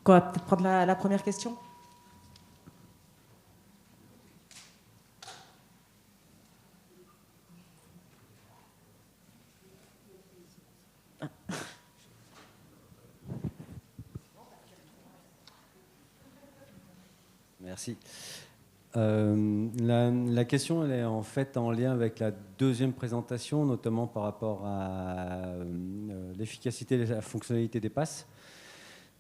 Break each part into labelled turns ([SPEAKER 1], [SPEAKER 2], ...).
[SPEAKER 1] on va peut-être prendre la première question.
[SPEAKER 2] Merci. La question, elle est en fait en lien avec la deuxième présentation, notamment par rapport à l'efficacité et la fonctionnalité des passes.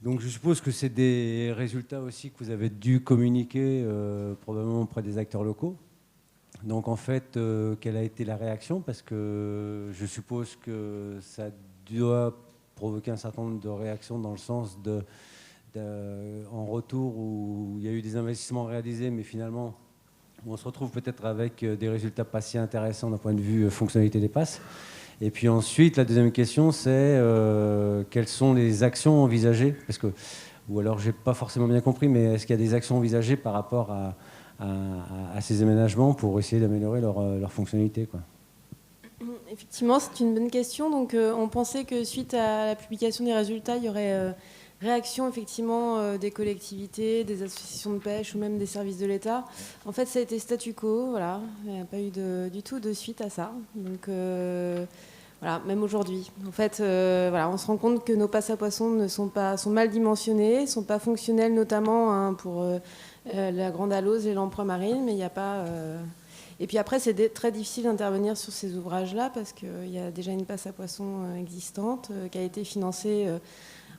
[SPEAKER 2] Donc je suppose que c'est des résultats aussi que vous avez dû communiquer probablement auprès des acteurs locaux. Donc en fait, quelle a été la réaction? Parce que je suppose que ça doit provoquer un certain nombre de réactions dans le sens en retour où il y a eu des investissements réalisés, mais finalement on se retrouve peut-être avec des résultats pas si intéressants d'un point de vue fonctionnalité des passes. Et puis ensuite, la deuxième question, c'est quelles sont les actions envisagées? Parce que, ou alors, j'ai pas forcément bien compris, mais est-ce qu'il y a des actions envisagées par rapport à ces aménagements pour essayer d'améliorer leur fonctionnalité, quoi?
[SPEAKER 3] Effectivement, c'est une bonne question. Donc, on pensait que suite à la publication des résultats, il y aurait réaction effectivement des collectivités, des associations de pêche ou même des services de l'État. En fait, ça a été statu quo. Voilà, il n'y a pas eu du tout de suite à ça. Donc voilà, même aujourd'hui. En fait, voilà, on se rend compte que nos passes à poissons sont mal dimensionnés, sont pas fonctionnels, notamment pour la grande alose et l'empereur marine, mais il n'y a pas. Et puis après, c'est très difficile d'intervenir sur ces ouvrages-là parce qu'il y a déjà une passe à poissons existante qui a été financée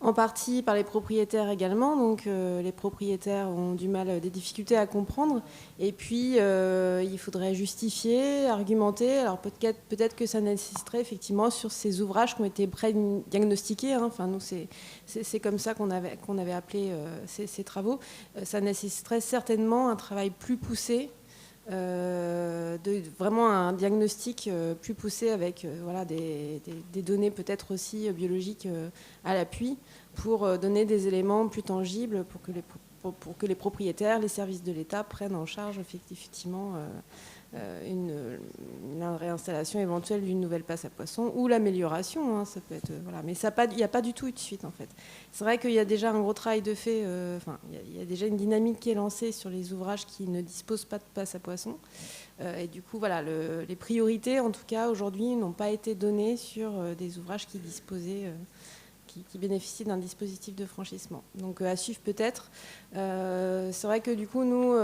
[SPEAKER 3] en partie par les propriétaires également. Donc les propriétaires ont des difficultés à comprendre. Et puis il faudrait justifier, argumenter. Alors peut-être que ça nécessiterait effectivement sur ces ouvrages qui ont été pré-diagnostiqués. Hein. Enfin, nous, c'est comme ça qu'on avait appelé ces travaux. Ça nécessiterait certainement un travail plus poussé. Vraiment un diagnostic plus poussé avec voilà, des données peut-être aussi biologiques à l'appui pour donner des éléments plus tangibles pour que les propriétaires, les services de l'État prennent en charge effectivement la réinstallation éventuelle d'une nouvelle passe à poissons ou l'amélioration, hein, ça peut être, voilà. Mais il n'y a pas du tout eu de suite en fait. C'est vrai qu'il y a déjà un gros travail de fait, il y a déjà une dynamique qui est lancée sur les ouvrages qui ne disposent pas de passe à poissons. Et du coup, voilà, les priorités en tout cas aujourd'hui n'ont pas été données sur des ouvrages qui disposaient qui bénéficient d'un dispositif de franchissement. Donc à suivre peut-être. C'est vrai que du coup, nous,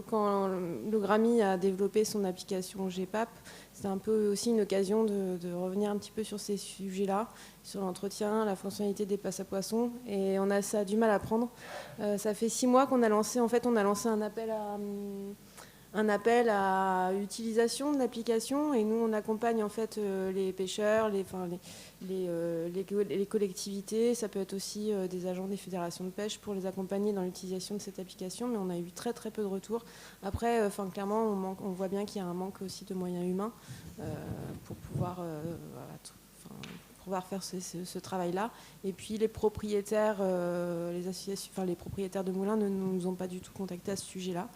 [SPEAKER 3] quand le GRAMI a développé son application GPAP, c'était un peu aussi une occasion de revenir un petit peu sur ces sujets-là, sur l'entretien, la fonctionnalité des passes à poissons. Et ça a du mal à prendre. Ça fait 6 mois qu'on a lancé, un appel à utilisation de l'application et nous on accompagne en fait les pêcheurs, les collectivités, ça peut être aussi des agents des fédérations de pêche pour les accompagner dans l'utilisation de cette application, mais on a eu très très peu de retours. Après, clairement on voit bien qu'il y a un manque aussi de moyens humains pour pouvoir faire ce travail-là. Et puis les propriétaires, les associations, les propriétaires de moulins ne nous ont pas du tout contactés à ce sujet-là.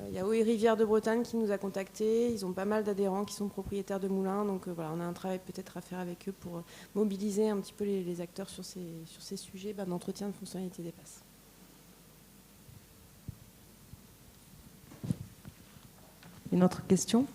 [SPEAKER 3] Il y a Eau et Rivière de Bretagne qui nous a contactés. Ils ont pas mal d'adhérents qui sont propriétaires de moulins. Donc voilà, on a un travail peut-être à faire avec eux pour mobiliser un petit peu les acteurs sur ces sujets d'entretien de fonctionnalité des passes.
[SPEAKER 1] Une autre question ?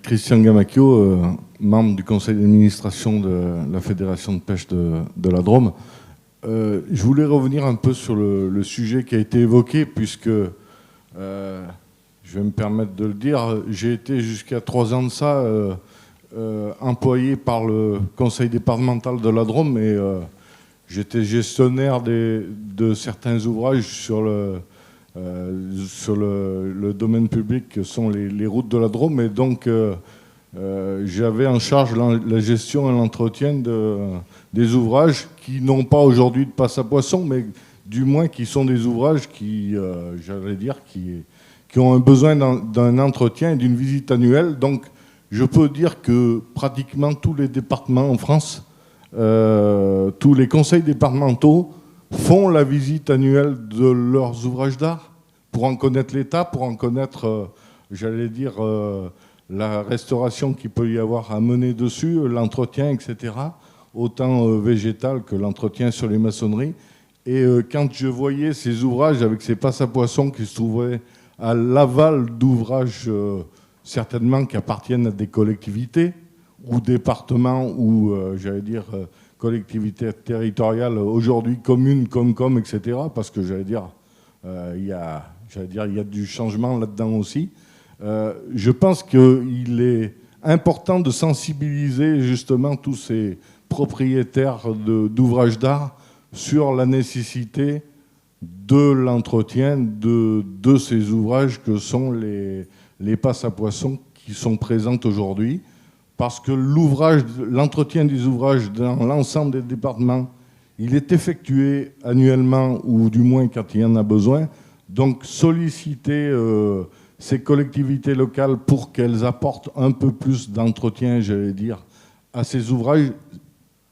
[SPEAKER 4] Christian Gamacchio, membre du conseil d'administration de la Fédération de pêche de la Drôme. Je voulais revenir un peu sur le sujet qui a été évoqué, puisque, je vais me permettre de le dire, j'ai été jusqu'à 3 ans de ça employé par le conseil départemental de la Drôme, et j'étais gestionnaire de certains ouvrages sur le domaine public que sont les routes de la Drôme, et donc j'avais en charge la gestion et l'entretien des ouvrages qui n'ont pas aujourd'hui de passe à poissons, mais du moins qui sont des ouvrages qui ont un besoin d'un entretien et d'une visite annuelle. Donc je peux dire que pratiquement tous les départements en France, tous les conseils départementaux font la visite annuelle de leurs ouvrages d'art pour en connaître l'état, pour en connaître j'allais dire, la restauration qu'il peut y avoir à mener dessus, l'entretien, etc., autant végétal que l'entretien sur les maçonneries. Et quand je voyais ces ouvrages avec ces passes à poissons qui se trouvaient à l'aval d'ouvrages certainement qui appartiennent à des collectivités ou départements ou, j'allais dire, collectivités territoriales, aujourd'hui communes, Comcom, etc., parce que j'allais dire, il y a du changement là-dedans aussi. Je pense qu'il est important de sensibiliser justement tous ces propriétaires d'ouvrages d'art sur la nécessité de l'entretien de ces ouvrages que sont les passes à poissons qui sont présentes aujourd'hui. Parce que l'entretien des ouvrages dans l'ensemble des départements, il est effectué annuellement, ou du moins quand il y en a besoin. Donc solliciter ces collectivités locales pour qu'elles apportent un peu plus d'entretien, j'allais dire, à ces ouvrages,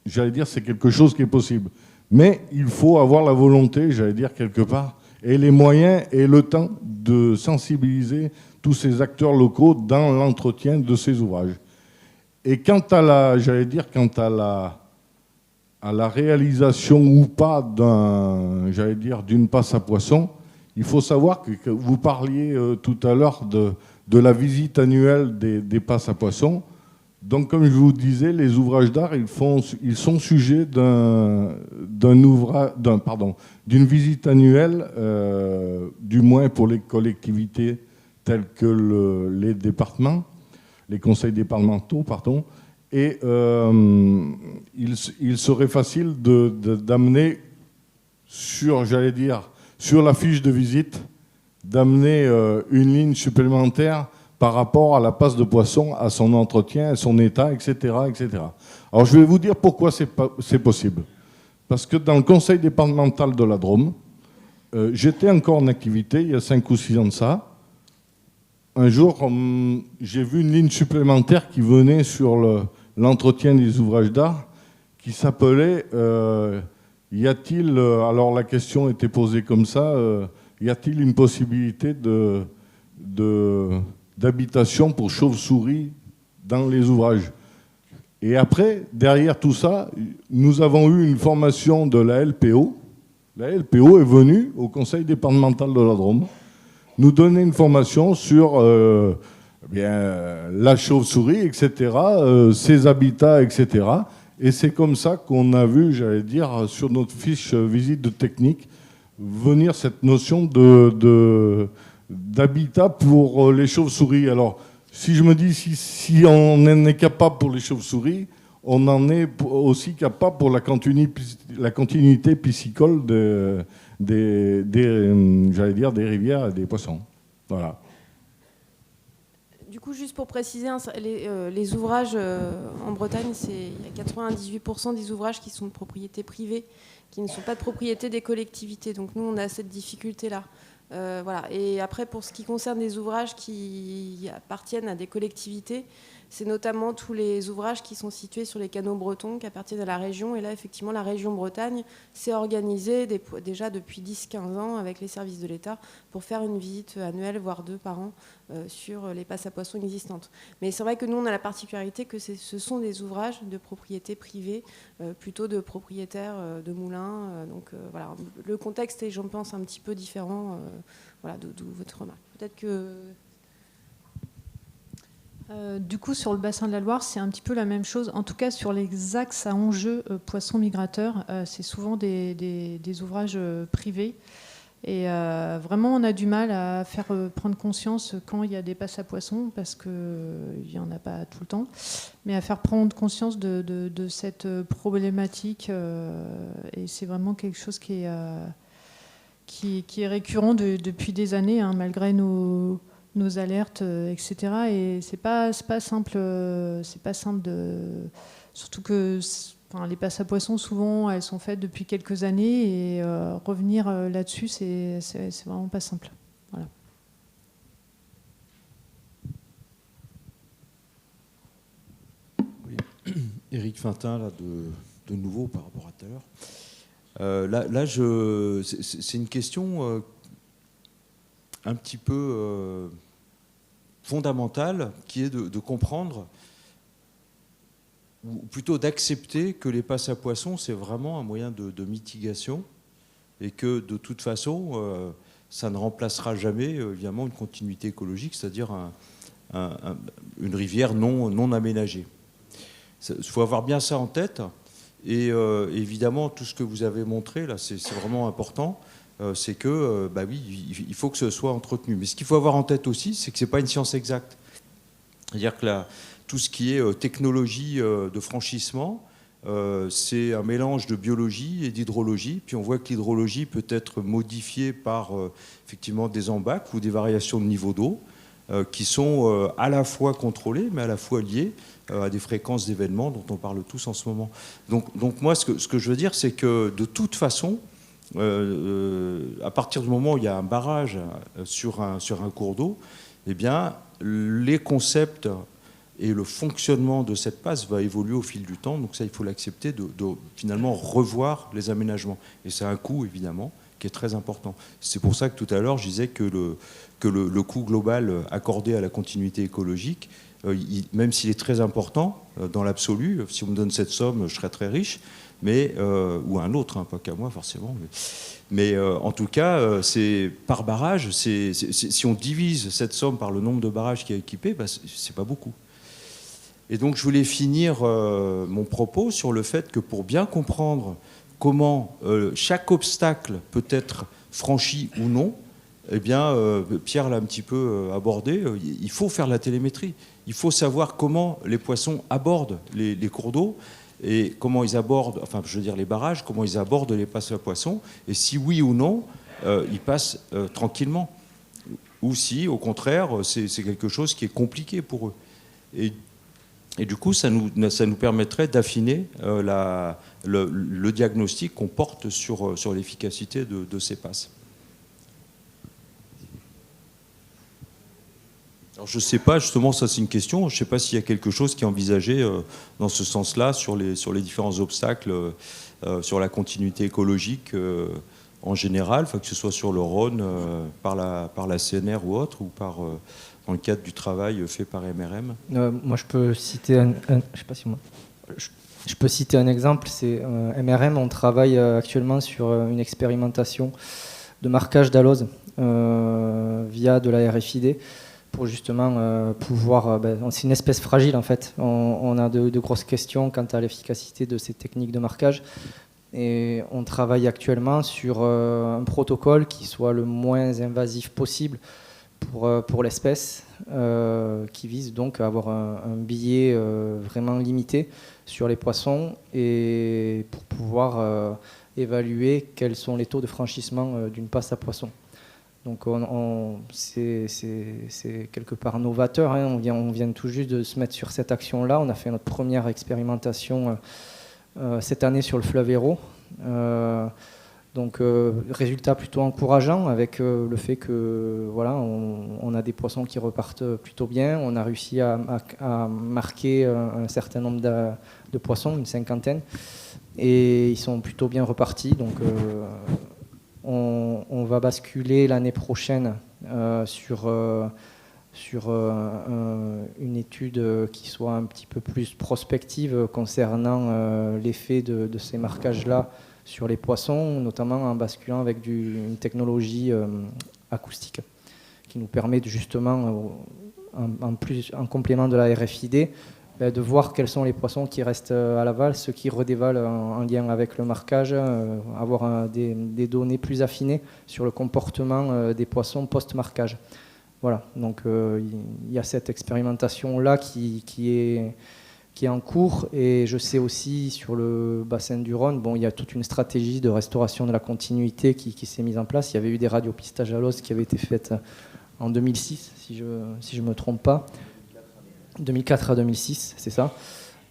[SPEAKER 4] j'allais dire, c'est quelque chose qui est possible. Mais il faut avoir la volonté, j'allais dire, quelque part, et les moyens et le temps de sensibiliser tous ces acteurs locaux dans l'entretien de ces ouvrages. Et quant à la réalisation ou pas d'une passe à poissons, il faut savoir que vous parliez tout à l'heure de la visite annuelle des passes à poissons. Donc, comme je vous disais, les ouvrages d'art, ils sont sujets d'une visite annuelle, du moins pour les collectivités telles que les départements, les conseils départementaux, pardon. Et il serait facile d'amener sur la fiche de visite, d'amener une ligne supplémentaire par rapport à la passe de poisson, à son entretien, à son état, etc., etc. Alors je vais vous dire pourquoi c'est possible. Parce que dans le conseil départemental de la Drôme, j'étais encore en activité, il y a 5 ou 6 ans de ça. Un jour, j'ai vu une ligne supplémentaire qui venait sur l'entretien des ouvrages d'art, qui s'appelait y a-t-il, alors la question était posée comme ça, y a-t-il une possibilité d'habitation pour chauves-souris dans les ouvrages? Et après, derrière tout ça, nous avons eu une formation de la LPO. La LPO est venue au conseil départemental de la Drôme nous donner une formation sur la chauve-souris, etc., ses habitats, etc. Et c'est comme ça qu'on a vu, j'allais dire, sur notre fiche visite de technique, venir cette notion d'habitat pour les chauves-souris. Alors, si je me dis, si on en est capable pour les chauves-souris, on en est aussi capable pour la continuité piscicole des rivières et des poissons. Voilà.
[SPEAKER 3] Du coup, juste pour préciser, les ouvrages en Bretagne, il y a 98% des ouvrages qui sont de propriété privée, qui ne sont pas de propriété des collectivités. Donc nous, on a cette difficulté-là. Voilà. Et après, pour ce qui concerne les ouvrages qui appartiennent à des collectivités, c'est notamment tous les ouvrages qui sont situés sur les canaux bretons, qui appartiennent à la région. Et là, effectivement, la région Bretagne s'est organisée déjà depuis 10-15 ans avec les services de l'État pour faire une visite annuelle, voire 2 par an, sur les passes à poissons existantes. Mais c'est vrai que nous, on a la particularité que ce sont des ouvrages de propriété privée, plutôt de propriétaires de moulins. Donc voilà, le contexte est, j'en pense, un petit peu différent. Voilà, d'où votre remarque. Peut-être que...
[SPEAKER 5] Du coup, sur le bassin de la Loire, c'est un petit peu la même chose. En tout cas, sur les axes à enjeu poissons migrateurs, c'est souvent des ouvrages privés. Et vraiment, on a du mal à faire prendre conscience quand il y a des passes à poissons, parce qu'il n'y en a pas tout le temps, mais à faire prendre conscience de cette problématique. Et c'est vraiment quelque chose qui est récurrent depuis des années, hein, malgré nos alertes, etc. Et c'est pas simple, surtout que les passes à poissons, souvent, elles sont faites depuis quelques années, et revenir là-dessus, c'est vraiment pas simple. Voilà.
[SPEAKER 6] Oui. Éric Fintin, là, de nouveau par rapport à tout à l'heure. C'est une question un petit peu fondamentale qui est de comprendre, ou plutôt d'accepter que les passes à poissons, c'est vraiment un moyen de mitigation et que de toute façon, ça ne remplacera jamais évidemment une continuité écologique, c'est-à-dire une rivière non aménagée. Il faut avoir bien ça en tête. Et évidemment, tout ce que vous avez montré, là, c'est vraiment important. C'est que, oui, il faut que ce soit entretenu. Mais ce qu'il faut avoir en tête aussi, c'est que ce n'est pas une science exacte. C'est-à-dire que tout ce qui est technologie de franchissement, c'est un mélange de biologie et d'hydrologie. Puis on voit que l'hydrologie peut être modifiée par effectivement des embâcles ou des variations de niveau d'eau qui sont à la fois contrôlées, mais à la fois liées à des fréquences d'événements dont on parle tous en ce moment. Donc moi, ce que je veux dire, c'est que de toute façon, à partir du moment où il y a un barrage sur un cours d'eau, eh bien, les concepts et le fonctionnement de cette passe va évoluer au fil du temps. Donc ça, il faut l'accepter, de finalement revoir les aménagements. Et c'est un coût, évidemment, qui est très important. C'est pour ça que tout à l'heure, je disais que le coût global accordé à la continuité écologique, même s'il est très important dans l'absolu, si on me donne cette somme, je serais très riche, mais, ou un autre, pas qu'à moi forcément. Mais en tout cas, c'est par barrage, si on divise cette somme par le nombre de barrages qui est équipé, c'est pas beaucoup. Et donc je voulais finir mon propos sur le fait que pour bien comprendre comment chaque obstacle peut être franchi ou non, eh bien, Pierre l'a un petit peu abordé, il faut faire la télémétrie. Il faut savoir comment les poissons abordent les cours d'eau et comment ils abordent, enfin je veux dire les barrages, comment ils abordent les passes à poissons, et si oui ou non, ils passent tranquillement. Ou si, au contraire, c'est quelque chose qui est compliqué pour eux. Et du coup, ça nous permettrait d'affiner le diagnostic qu'on porte sur l'efficacité de ces passes. Alors, je ne sais pas, justement, ça c'est une question, je ne sais pas s'il y a quelque chose qui est envisagé dans ce sens-là, sur les différents obstacles, sur la continuité écologique en général, que ce soit sur le Rhône, par la CNR ou autre, ou dans le cadre du travail fait par MRM.
[SPEAKER 7] Moi, je peux citer je sais pas si moi. Je peux citer un exemple. C'est MRM. On travaille actuellement sur une expérimentation de marquage d'alose via de la RFID pour justement pouvoir. C'est une espèce fragile en fait. On a de grosses questions quant à l'efficacité de ces techniques de marquage. Et on travaille actuellement sur un protocole qui soit le moins invasif possible pour l'espèce, qui vise donc à avoir un billet vraiment limité sur les poissons et pour pouvoir évaluer quels sont les taux de franchissement d'une passe à poisson. Donc c'est quelque part novateur, hein. On vient tout juste de se mettre sur cette action-là. On a fait notre première expérimentation cette année sur le fleuve Hérault. Donc résultat plutôt encourageant avec le fait que voilà, on a des poissons qui repartent plutôt bien. On a réussi à marquer un certain nombre de poissons, une cinquantaine, et ils sont plutôt bien repartis. Donc on va basculer l'année prochaine sur une étude qui soit un petit peu plus prospective concernant l'effet de ces marquages-là sur les poissons, notamment en basculant avec une technologie acoustique qui nous permet justement, en complément de la RFID, de voir quels sont les poissons qui restent à l'aval, ceux qui redévalent en lien avec le marquage, avoir des données plus affinées sur le comportement des poissons post-marquage. Voilà, donc il y a cette expérimentation-là qui est en cours, et je sais aussi sur le bassin du Rhône, il y a toute une stratégie de restauration de la continuité qui s'est mise en place. Il y avait eu des radiopistages à l'os qui avaient été faites en 2006, si je me trompe pas. 2004 à 2006, c'est ça.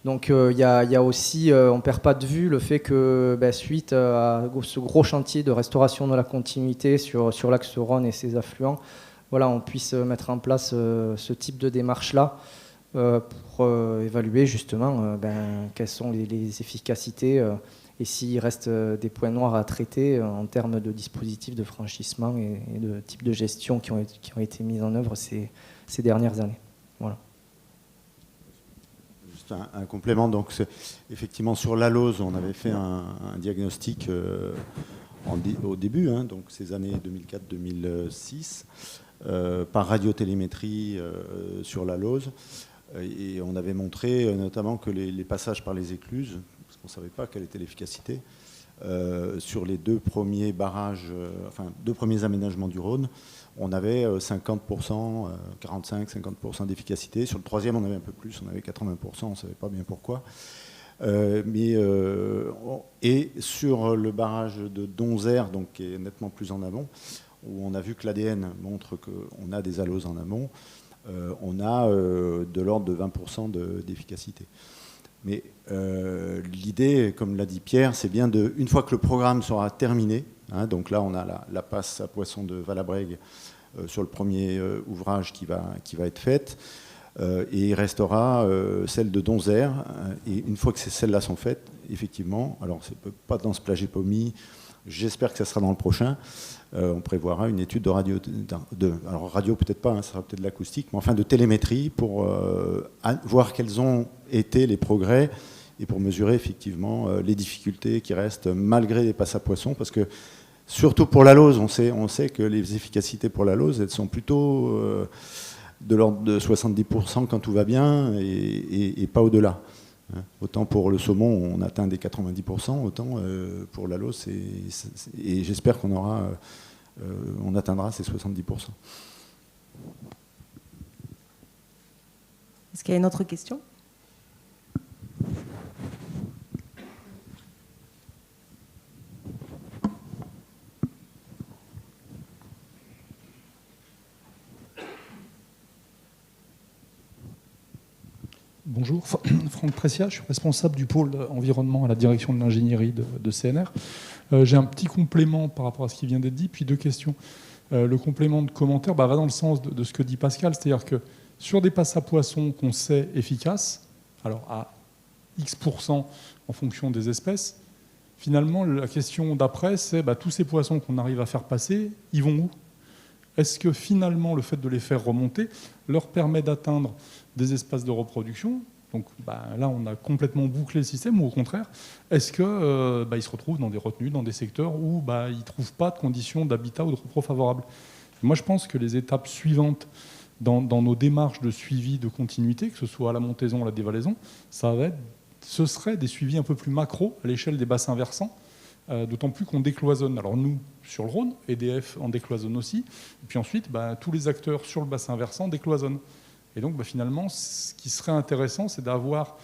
[SPEAKER 7] Donc il y a aussi, on ne perd pas de vue le fait que suite à ce gros chantier de restauration de la continuité sur l'axe Rhône et ses affluents, voilà, on puisse mettre en place ce type de démarche-là pour évaluer justement quelles sont les efficacités et s'il reste des points noirs à traiter en termes de dispositifs de franchissement et de type de gestion qui ont été mis en œuvre ces dernières années. Voilà.
[SPEAKER 8] Juste un complément. Donc, effectivement, sur l'ALOS, on avait fait un diagnostic au début, hein, donc ces années 2004-2006, par radiotélémétrie sur l'ALOS. Et on avait montré notamment que les passages par les écluses, parce qu'on ne savait pas quelle était l'efficacité, sur les deux premiers barrages, deux premiers aménagements du Rhône, on avait 50%, 45-50% d'efficacité. Sur le troisième, on avait un peu plus, on avait 80%, on ne savait pas bien pourquoi. Et sur le barrage de Donzère, donc qui est nettement plus en amont, où on a vu que l'ADN montre qu'on a des ALOS en amont, on a de l'ordre de 20% d'efficacité. Mais l'idée, comme l'a dit Pierre, c'est bien une fois que le programme sera terminé, hein, donc là on a la passe à poisson de Valabrègue sur le premier ouvrage qui va être faite, et il restera celle de Donzère, et une fois que celles-là sont faites, effectivement, alors c'est pas dans ce plagépomie, j'espère que ça sera dans le prochain, on prévoira une étude de radio, alors radio peut-être pas, hein, ça sera peut-être de l'acoustique, mais enfin de télémétrie pour voir quels ont été les progrès et pour mesurer effectivement les difficultés qui restent malgré les passes à poisson, parce que surtout pour l'ALOS, on sait que les efficacités pour l'ALOS, elles sont plutôt de l'ordre de 70% quand tout va bien et pas au-delà. Autant pour le saumon, on atteint des 90%, autant pour l'ALOS, et j'espère on atteindra ces 70%.
[SPEAKER 1] Est-ce qu'il y a une autre question ?
[SPEAKER 9] Bonjour, Franck Pressia, je suis responsable du pôle environnement à la direction de l'ingénierie de CNR. J'ai un petit complément par rapport à ce qui vient d'être dit, puis deux questions. Le complément de commentaire va dans le sens de ce que dit Pascal, c'est-à-dire que sur des passes à poissons qu'on sait efficaces, alors à X% en fonction des espèces, finalement la question d'après c'est tous ces poissons qu'on arrive à faire passer, ils vont où ? Est-ce que finalement le fait de les faire remonter leur permet d'atteindre des espaces de reproduction ? Donc là, on a complètement bouclé le système, ou au contraire, est-ce qu'ils se retrouvent dans des retenues, dans des secteurs où ils ne trouvent pas de conditions d'habitat ou de repos favorables ? Moi, je pense que les étapes suivantes dans nos démarches de suivi de continuité, que ce soit à la montaison ou à la dévalaison, ce serait des suivis un peu plus macro à l'échelle des bassins versants, d'autant plus qu'on décloisonne. Alors nous, sur le Rhône, EDF en décloisonne aussi, et puis ensuite, tous les acteurs sur le bassin versant décloisonnent. Et donc finalement, ce qui serait intéressant, c'est d'avoir,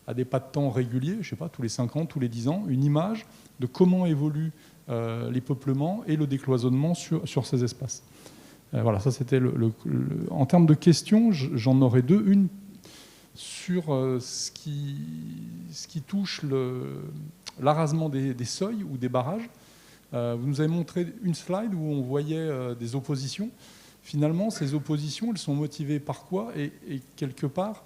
[SPEAKER 9] à des pas de temps réguliers, je ne sais pas, tous les 5 ans, tous les 10 ans, une image de comment évoluent les peuplements et le décloisonnement sur ces espaces. Voilà, ça c'était en termes de questions, j'en aurais deux. Une sur ce qui touche l'arasement des seuils ou des barrages. Vous nous avez montré une slide où on voyait des oppositions. Finalement, ces oppositions, elles sont motivées par quoi ? Et quelque part,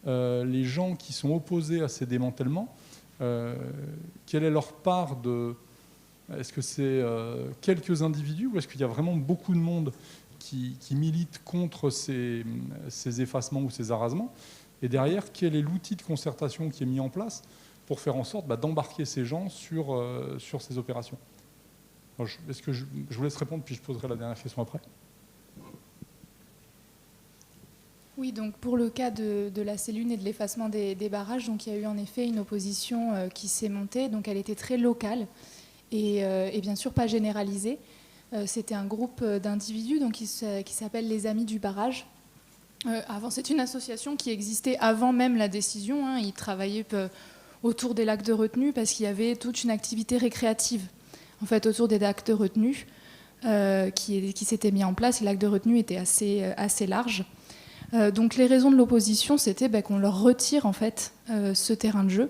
[SPEAKER 9] les gens qui sont opposés à ces démantèlements, quelle est leur part de... Est-ce que c'est quelques individus ou est-ce qu'il y a vraiment beaucoup de monde qui milite contre ces effacements ou ces arasements ? Et derrière, quel est l'outil de concertation qui est mis en place pour faire en sorte d'embarquer ces gens sur ces opérations ? Alors, est-ce que je vous laisse répondre, puis je poserai la dernière question après.
[SPEAKER 10] Oui, donc pour le cas de la Célune et de l'effacement des barrages, donc il y a eu en effet une opposition qui s'est montée, donc elle était très locale et bien sûr pas généralisée. C'était un groupe d'individus donc qui s'appelle les Amis du Barrage. Avant, c'est une association qui existait avant même la décision. Ils travaillaient autour des lacs de retenue parce qu'il y avait toute une activité récréative en fait autour des lacs de retenue qui s'était mis en place. Les lacs de retenue étaient assez larges. Donc les raisons de l'opposition, c'était qu'on leur retire en fait ce terrain de jeu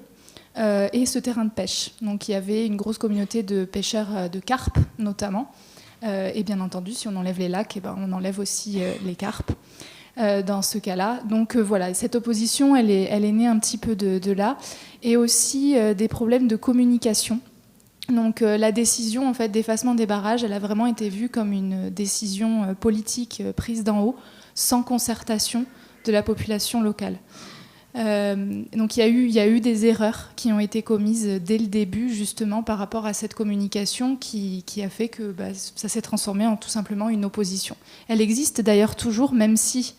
[SPEAKER 10] et ce terrain de pêche. Donc il y avait une grosse communauté de pêcheurs de carpes notamment, et bien entendu si on enlève les lacs, on enlève aussi les carpes. dans ce cas-là. Donc voilà, cette opposition, elle est née un petit peu de là. Et aussi des problèmes de communication. Donc la décision en fait, d'effacement des barrages, elle a vraiment été vue comme une décision politique prise d'en haut, sans concertation de la population locale. Donc il y a eu des erreurs qui ont été commises dès le début, justement, par rapport à cette communication qui a fait que ça s'est transformé en tout simplement une opposition. Elle existe d'ailleurs toujours, même si,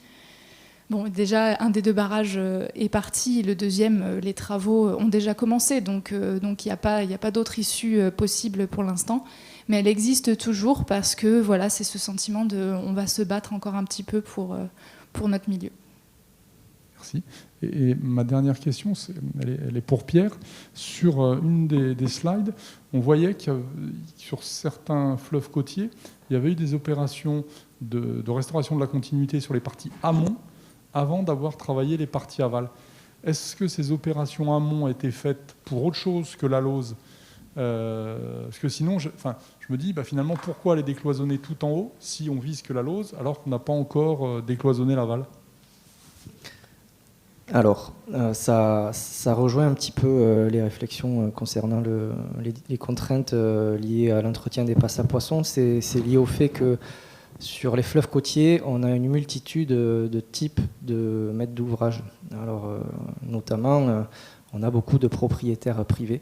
[SPEAKER 10] bon, déjà, un des 2 barrages est parti, le deuxième, les travaux ont déjà commencé, donc il n'y a pas d'autre issue possible pour l'instant. Mais elle existe toujours parce que voilà, c'est ce sentiment de on va se battre encore un petit peu pour notre milieu.
[SPEAKER 9] Merci. Et ma dernière question, elle est pour Pierre. Sur une des slides, on voyait que sur certains fleuves côtiers, il y avait eu des opérations de restauration de la continuité sur les parties amont avant d'avoir travaillé les parties aval. Est-ce que ces opérations amont étaient faites pour autre chose que la Lose ? Parce que sinon, je me dis, finalement, pourquoi aller décloisonner tout en haut si on vise que la Lose alors qu'on n'a pas encore décloisonné l'aval ?
[SPEAKER 7] Alors, ça rejoint un petit peu les réflexions concernant les contraintes liées à l'entretien des passes à poissons. C'est lié au fait que sur les fleuves côtiers, on a une multitude de types de maîtres d'ouvrage. Alors, notamment, on a beaucoup de propriétaires privés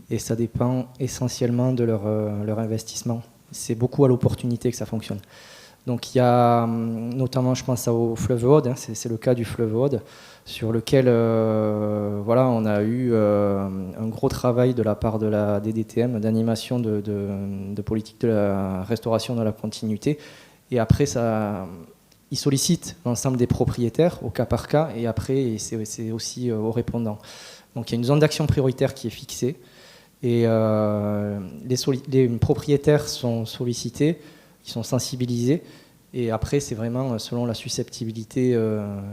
[SPEAKER 7] et ça dépend essentiellement de leur investissement. C'est beaucoup à l'opportunité que ça fonctionne. Donc il y a notamment, je pense au fleuve Aude, c'est le cas du fleuve Aude, sur lequel on a eu un gros travail de la part de la DDTM, d'animation de politique de la restauration de la continuité. Et après, ils sollicitent l'ensemble des propriétaires au cas par cas, et après, c'est aussi aux répondants. Donc il y a une zone d'action prioritaire qui est fixée, et les propriétaires sont sollicités, ils sont sensibilisés, et après c'est vraiment selon la susceptibilité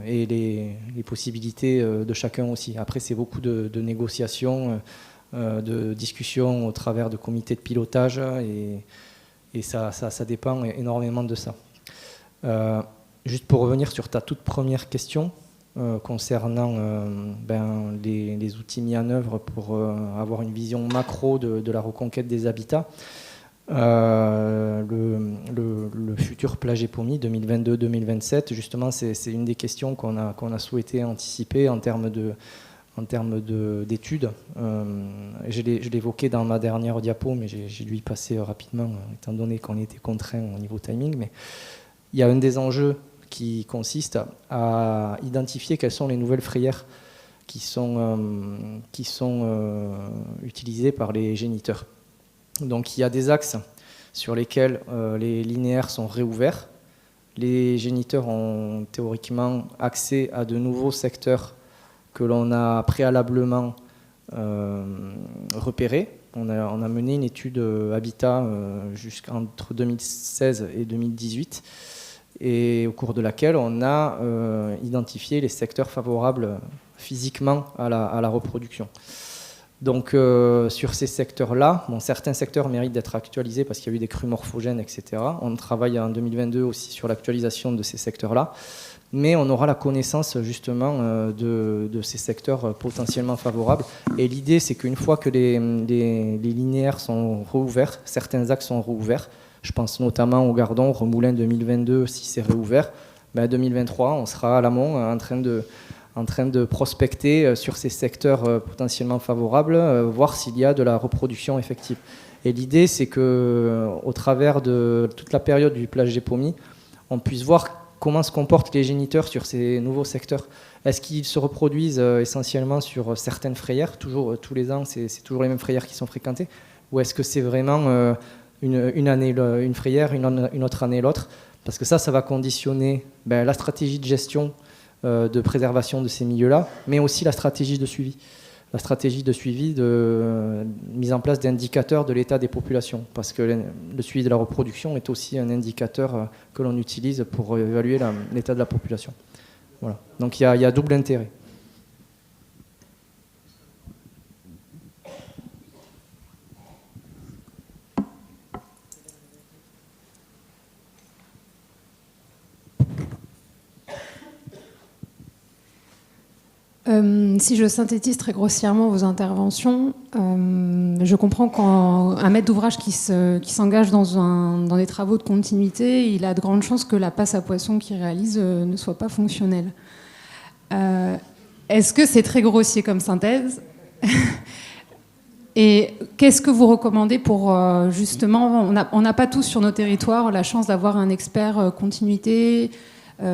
[SPEAKER 7] et les possibilités de chacun aussi. Après c'est beaucoup de négociations, de discussions au travers de comités de pilotage, et ça dépend énormément de ça. Juste pour revenir sur ta toute première question concernant les outils mis en œuvre pour avoir une vision macro de la reconquête des habitats. Le futur plage Epomi 2022-2027, justement, c'est une des questions qu'on a souhaité anticiper en termes d'études. Je l'ai évoqué dans ma dernière diapo, mais j'ai dû y passer rapidement, étant donné qu'on était contraint au niveau timing. Mais il y a un des enjeux qui consiste à identifier quelles sont les nouvelles frayères qui sont utilisées par les géniteurs. Donc il y a des axes sur lesquels les linéaires sont réouverts. Les géniteurs ont théoriquement accès à de nouveaux secteurs que l'on a préalablement repérés. On a mené une étude habitat jusqu'entre 2016 et 2018, et au cours de laquelle on a identifié les secteurs favorables physiquement à la reproduction. Donc sur ces secteurs-là, certains secteurs méritent d'être actualisés parce qu'il y a eu des crues morphogènes, etc. On travaille en 2022 aussi sur l'actualisation de ces secteurs-là, mais on aura la connaissance justement de ces secteurs potentiellement favorables. Et l'idée, c'est qu'une fois que les linéaires sont rouverts, certains axes sont rouverts, je pense notamment au Gardon, Remoulin 2022, si c'est réouvert, 2023, on sera à l'amont en train de prospecter sur ces secteurs potentiellement favorables, voir s'il y a de la reproduction effective. Et l'idée, c'est qu'au travers de toute la période du plage Epomi, on puisse voir comment se comportent les géniteurs sur ces nouveaux secteurs. Est-ce qu'ils se reproduisent essentiellement sur certaines frayères, tous les ans, c'est toujours les mêmes frayères qui sont fréquentées, ou est-ce que c'est vraiment une année une frayère, une autre année l'autre? Parce que ça va conditionner la stratégie de gestion, de préservation de ces milieux-là, mais aussi la stratégie de suivi. La stratégie de suivi de mise en place d'indicateurs de l'état des populations, parce que le suivi de la reproduction est aussi un indicateur que l'on utilise pour évaluer l'état de la population. Voilà. Donc il y a double intérêt.
[SPEAKER 11] Si je synthétise très grossièrement vos interventions, je comprends qu'un maître d'ouvrage qui s'engage dans des travaux de continuité, il a de grandes chances que la passe à poisson qu'il réalise ne soit pas fonctionnelle. Est-ce que c'est très grossier comme synthèse? Et qu'est-ce que vous recommandez pour justement, on n'a pas tous sur nos territoires la chance d'avoir un expert continuité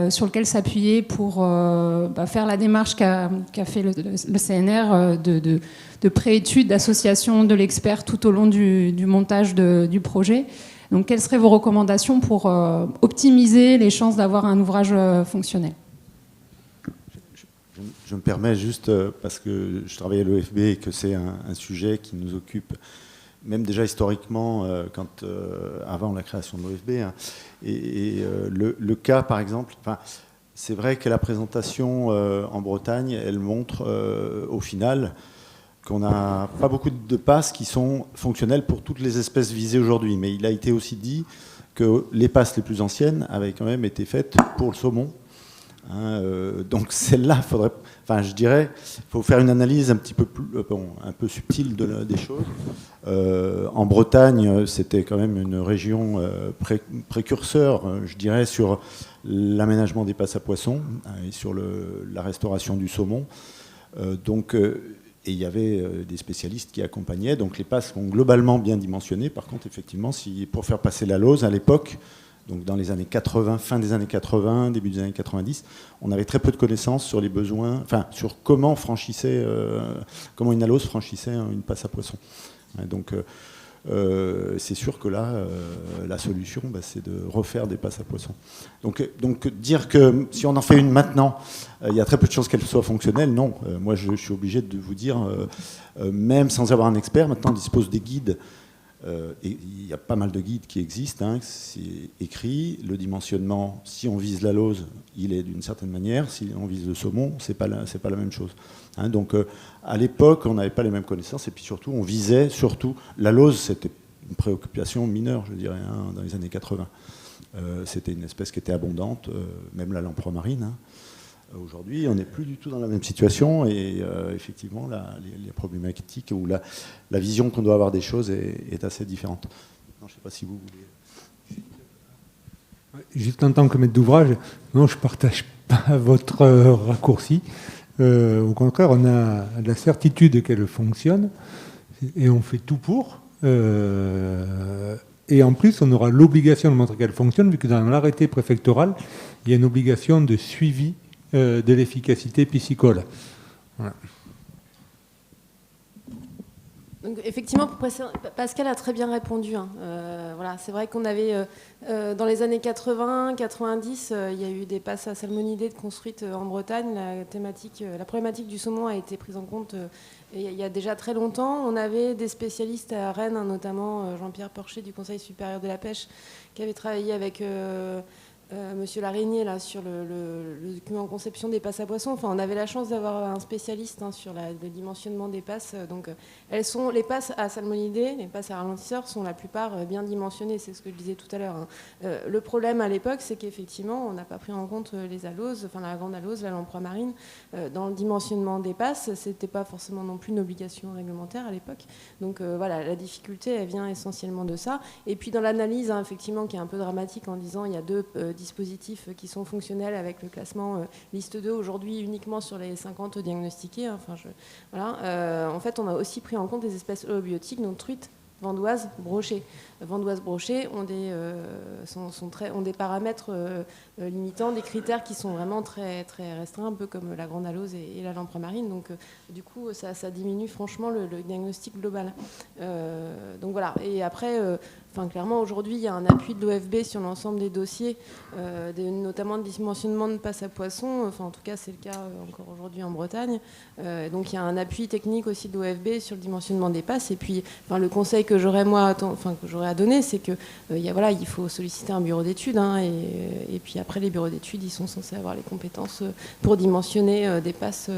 [SPEAKER 11] sur lequel s'appuyer pour faire la démarche qu'a fait le CNR de pré-étude, d'association de l'expert tout au long du montage du projet. Donc quelles seraient vos recommandations pour optimiser les chances d'avoir un ouvrage fonctionnel?
[SPEAKER 8] Je me permets juste, parce que je travaille à l'OFB et que c'est un sujet qui nous occupe, même déjà historiquement, avant la création de l'OFB. Hein, le cas, par exemple, c'est vrai que la présentation en Bretagne, elle montre au final qu'on n'a pas beaucoup de passes qui sont fonctionnelles pour toutes les espèces visées aujourd'hui. Mais il a été aussi dit que les passes les plus anciennes avaient quand même été faites pour le saumon. Hein, donc celle-là, je dirais, il faut faire une analyse un petit peu un peu subtile des choses. En Bretagne, c'était quand même une région précurseur, je dirais, sur l'aménagement des passes à poissons et sur la restauration du saumon. Et il y avait des spécialistes qui accompagnaient. Donc les passes sont globalement bien dimensionnées. Par contre, effectivement, pour faire passer la lauze à l'époque, donc dans les années 80, fin des années 80, début des années 90, on avait très peu de connaissances sur les besoins, sur comment une alose franchissait une passe à poisson. Donc c'est sûr que là, la solution, c'est de refaire des passes à poisson. Donc dire que si on en fait une maintenant, il y a très peu de chances qu'elle soit fonctionnelle, non. Moi, je suis obligé de vous dire, même sans avoir un expert, maintenant on dispose des guides. Et il y a pas mal de guides qui existent, hein, c'est écrit. Le dimensionnement, si on vise la lauze, il est d'une certaine manière. Si on vise le saumon, c'est pas la même chose. Hein, donc à l'époque, on n'avait pas les mêmes connaissances. Et puis surtout, on visait la lauze. C'était une préoccupation mineure, je dirais, hein, dans les années 80. C'était une espèce qui était abondante, même la lamproie marine. Hein. Aujourd'hui, on n'est plus du tout dans la même situation et effectivement, les problématiques ou la vision qu'on doit avoir des choses est assez différente. Non, je ne sais pas si vous voulez.
[SPEAKER 12] Juste en tant que maître d'ouvrage, non, je ne partage pas votre raccourci. Au contraire, on a la certitude qu'elle fonctionne et on fait tout pour. Et en plus, on aura l'obligation de montrer qu'elle fonctionne, vu que dans l'arrêté préfectoral, il y a une obligation de suivi de l'efficacité piscicole. Voilà.
[SPEAKER 3] Donc, effectivement, Pascal a très bien répondu. Hein. Voilà, c'est vrai qu'on avait, dans les années 80, 90, il y a eu des passes à salmonidés construites en Bretagne. La problématique du saumon a été prise en compte il y a déjà très longtemps. On avait des spécialistes à Rennes, hein, notamment Jean-Pierre Porcher du Conseil supérieur de la pêche, qui avait travaillé avec Monsieur Larigné là, sur le document en conception des passes à poissons. Enfin, on avait la chance d'avoir un spécialiste sur le dimensionnement des passes. Donc, les passes à salmonidés, les passes à ralentisseurs sont la plupart bien dimensionnées. C'est ce que je disais tout à l'heure. Hein. Le problème à l'époque, c'est qu'effectivement, on n'a pas pris en compte les aloses, enfin la grande alose, la lamproie marine. Dans le dimensionnement des passes, c'était pas forcément non plus une obligation réglementaire à l'époque. Donc voilà, la difficulté, elle vient essentiellement de ça. Et puis dans l'analyse, hein, effectivement, qui est un peu dramatique en disant il y a deux dispositifs qui sont fonctionnels avec le classement liste 2 aujourd'hui uniquement sur les 50 diagnostiqués. Hein, en fait, on a aussi pris en compte des espèces holobiotiques, donc truites, vandoises, brochées. Vandoises, brochées ont des paramètres limitants, des critères qui sont vraiment très, très restreints, un peu comme la grande alose et la lamproie marine. Donc, du coup, ça diminue franchement le diagnostic global. Donc voilà. Et après, clairement, aujourd'hui, il y a un appui de l'OFB sur l'ensemble des dossiers, notamment de dimensionnement de passes à poissons. En tout cas, c'est le cas encore aujourd'hui en Bretagne. Donc, il y a un appui technique aussi de l'OFB sur le dimensionnement des passes. Et puis, le conseil que j'aurais à donner, c'est que il faut solliciter un bureau d'études. Hein, et puis après, les bureaux d'études, ils sont censés avoir les compétences pour dimensionner des passes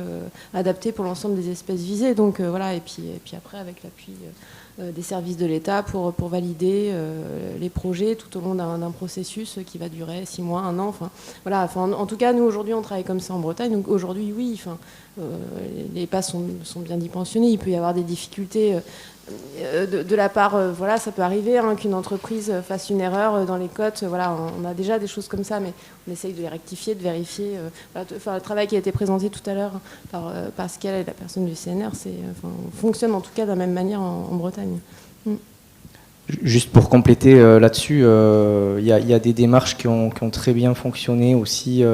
[SPEAKER 3] adaptées pour l'ensemble des espèces visées. Donc voilà. Et puis après, avec l'appui des services de l'État pour valider les projets tout au long d'un processus qui va durer 6 mois, 1 an. Enfin, voilà. Enfin, en tout cas, nous aujourd'hui, on travaille comme ça en Bretagne. Donc aujourd'hui, oui, enfin, les PAS sont bien dimensionnés. Il peut y avoir des difficultés de la part, voilà, ça peut arriver qu'une entreprise fasse une erreur dans les cotes. Voilà, on a déjà des choses comme ça, mais on essaye de les rectifier, de vérifier. Voilà, le travail qui a été présenté tout à l'heure par Pascal et la personne du CNR, on fonctionne en tout cas de la même manière en Bretagne.
[SPEAKER 7] Juste pour compléter là-dessus, il y a des démarches qui ont très bien fonctionné aussi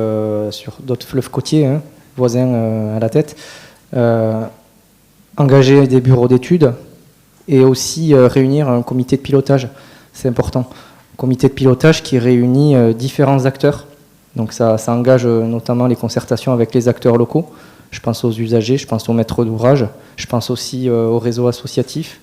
[SPEAKER 7] sur d'autres fleuves côtiers, voisins à la tête. Engager des bureaux d'études et aussi réunir un comité de pilotage, c'est important. Un comité de pilotage qui réunit différents acteurs. Donc ça engage notamment les concertations avec les acteurs locaux. Je pense aux usagers, je pense aux maîtres d'ouvrage, je pense aussi au réseau associatif.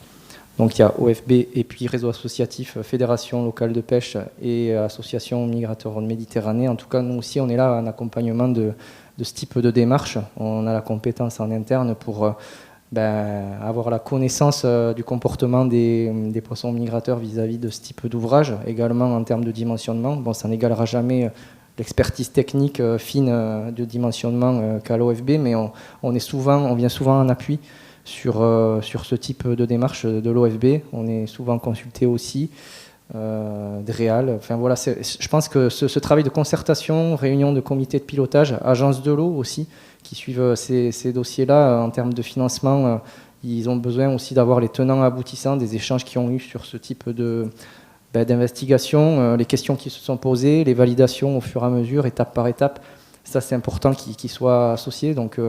[SPEAKER 7] Donc il y a OFB et puis réseau associatif, Fédération locale de pêche et Association Migrateurs de Méditerranée. En tout cas, nous aussi, on est là en accompagnement de ce type de démarche. On a la compétence en interne pour avoir la connaissance du comportement des poissons migrateurs vis-à-vis de ce type d'ouvrage, également en termes de dimensionnement. Bon, ça n'égalera jamais l'expertise technique fine de dimensionnement qu'à l'OFB, mais on vient souvent en appui sur ce type de démarche de l'OFB. On est souvent consulté aussi, des réals. Enfin, voilà, je pense que ce travail de concertation, réunion de comité de pilotage, agence de l'eau aussi, qui suivent ces dossiers-là en termes de financement, ils ont besoin aussi d'avoir les tenants aboutissants des échanges qu'ils ont eu sur ce type d'investigation, les questions qui se sont posées, les validations au fur et à mesure, étape par étape. Ça, c'est important qu'ils soient associés. Donc,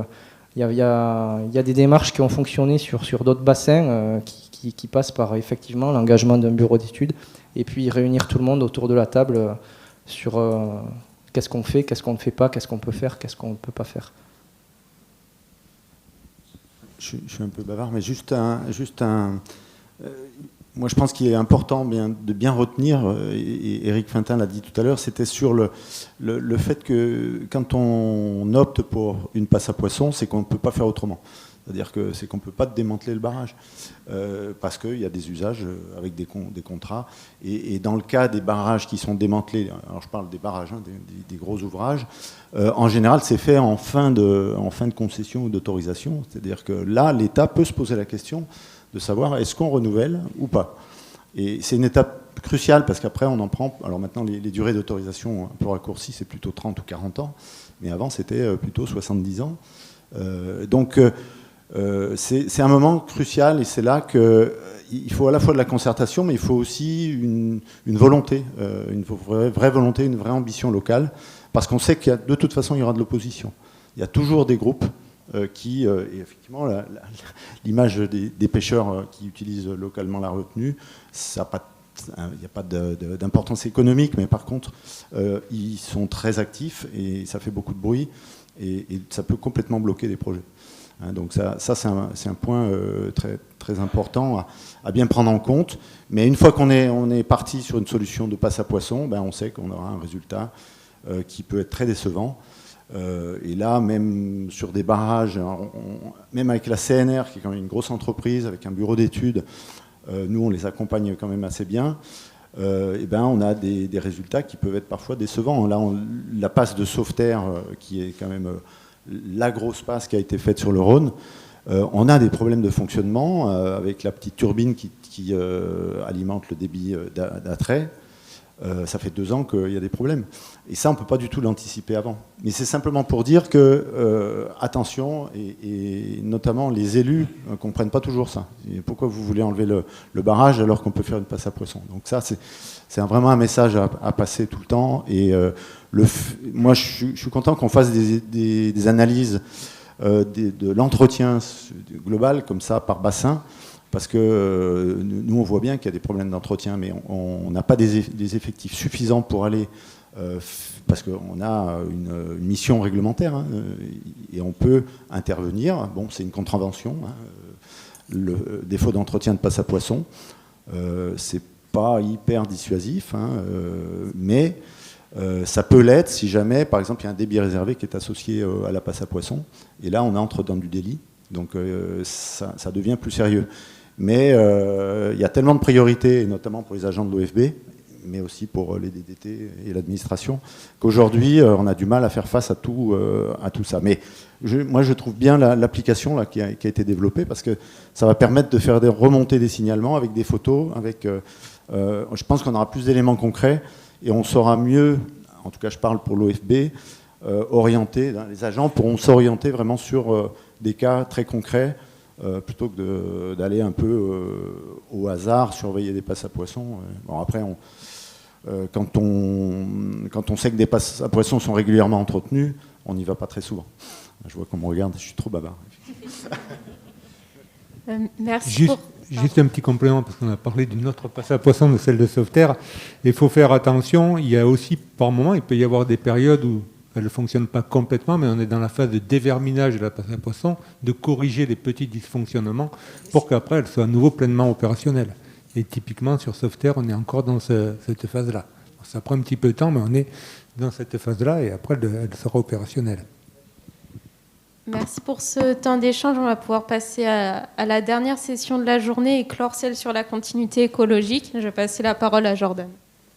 [SPEAKER 7] il y a des démarches qui ont fonctionné sur d'autres bassins qui passent par effectivement l'engagement d'un bureau d'études et puis réunir tout le monde autour de la table sur qu'est-ce qu'on fait, qu'est-ce qu'on ne fait pas, qu'est-ce qu'on peut faire, qu'est-ce qu'on ne peut pas faire.
[SPEAKER 8] Je suis un peu bavard, mais moi, je pense qu'il est important de bien retenir, et Éric Fintin l'a dit tout à l'heure, c'était sur le fait que quand on opte pour une passe à poisson, c'est qu'on ne peut pas faire autrement. C'est-à-dire que c'est qu'on ne peut pas démanteler le barrage parce qu'il y a des usages avec des contrats. Et dans le cas des barrages qui sont démantelés, alors je parle des barrages, des gros ouvrages, en général c'est fait en fin de concession ou d'autorisation. C'est-à-dire que là, l'État peut se poser la question de savoir est-ce qu'on renouvelle ou pas. Et c'est une étape cruciale parce qu'après on en prend, alors maintenant les durées d'autorisation un peu raccourcies, c'est plutôt 30 ou 40 ans, mais avant c'était plutôt 70 ans. Donc c'est un moment crucial et c'est là qu'il faut à la fois de la concertation, mais il faut aussi une volonté, une vraie volonté, une vraie ambition locale, parce qu'on sait qu'il y a, de toute façon il y aura de l'opposition. Il y a toujours des groupes et effectivement l'image des pêcheurs qui utilisent localement la retenue, il n'y a pas d'importance économique, mais par contre ils sont très actifs et ça fait beaucoup de bruit et ça peut complètement bloquer des projets. Donc ça c'est un point très, très important à bien prendre en compte. Mais une fois qu'on est parti sur une solution de passe à poisson, on sait qu'on aura un résultat qui peut être très décevant. Et là, même sur des barrages, même avec la CNR, qui est quand même une grosse entreprise, avec un bureau d'études, nous on les accompagne quand même assez bien, on a des résultats qui peuvent être parfois décevants. Là, la passe de Sauveterre, qui est quand même la grosse passe qui a été faite sur le Rhône, on a des problèmes de fonctionnement avec la petite turbine qui alimente le débit d'attrait. Ça fait 2 ans qu'il y a des problèmes. Et ça, on ne peut pas du tout l'anticiper avant. Mais c'est simplement pour dire que, attention, et notamment les élus ne comprennent pas toujours ça. Et pourquoi vous voulez enlever le barrage alors qu'on peut faire une passe à poisson? Donc ça, c'est vraiment un message à passer tout le temps. Et moi, je suis content qu'on fasse des analyses de l'entretien global, comme ça, par bassin. Parce que nous, on voit bien qu'il y a des problèmes d'entretien, mais on n'a pas des effectifs suffisants pour aller, parce qu'on a une mission réglementaire, et on peut intervenir. Bon, c'est une contravention, le défaut d'entretien de passe à poisson, c'est pas hyper dissuasif, mais ça peut l'être si jamais, par exemple, il y a un débit réservé qui est associé à la passe à poisson, et là, on entre dans du délit, donc ça devient plus sérieux. Mais il y a tellement de priorités, et notamment pour les agents de l'OFB, mais aussi pour les DDT et l'administration, qu'aujourd'hui, on a du mal à faire face à tout ça. Mais moi, je trouve bien l'application qui a été développée, parce que ça va permettre de faire remonter des signalements avec des photos. Je pense qu'on aura plus d'éléments concrets, et on saura mieux, en tout cas je parle pour l'OFB, orienter, les agents pourront s'orienter vraiment sur des cas très concrets, plutôt que d'aller un peu au hasard, surveiller des passes à poissons. Bon, après, quand on sait que des passes à poissons sont régulièrement entretenues, on n'y va pas très souvent. Je vois qu'on me regarde, je suis trop bavard.
[SPEAKER 3] Merci.
[SPEAKER 12] Juste un petit complément, parce qu'on a parlé d'une autre passe à poissons, de celle de Sauveterre. Il faut faire attention, il y a aussi, par moment, il peut y avoir des périodes où elle ne fonctionne pas complètement, mais on est dans la phase de déverminage de la passe à poissons, de corriger les petits dysfonctionnements pour qu'après elle soit à nouveau pleinement opérationnelle. Et typiquement sur Sauveterre, on est encore dans cette phase-là. Ça prend un petit peu de temps, mais on est dans cette phase-là et après elle sera opérationnelle.
[SPEAKER 13] Merci pour ce temps d'échange. On va pouvoir passer à la dernière session de la journée et clore celle sur la continuité écologique. Je vais passer la parole à Jordan.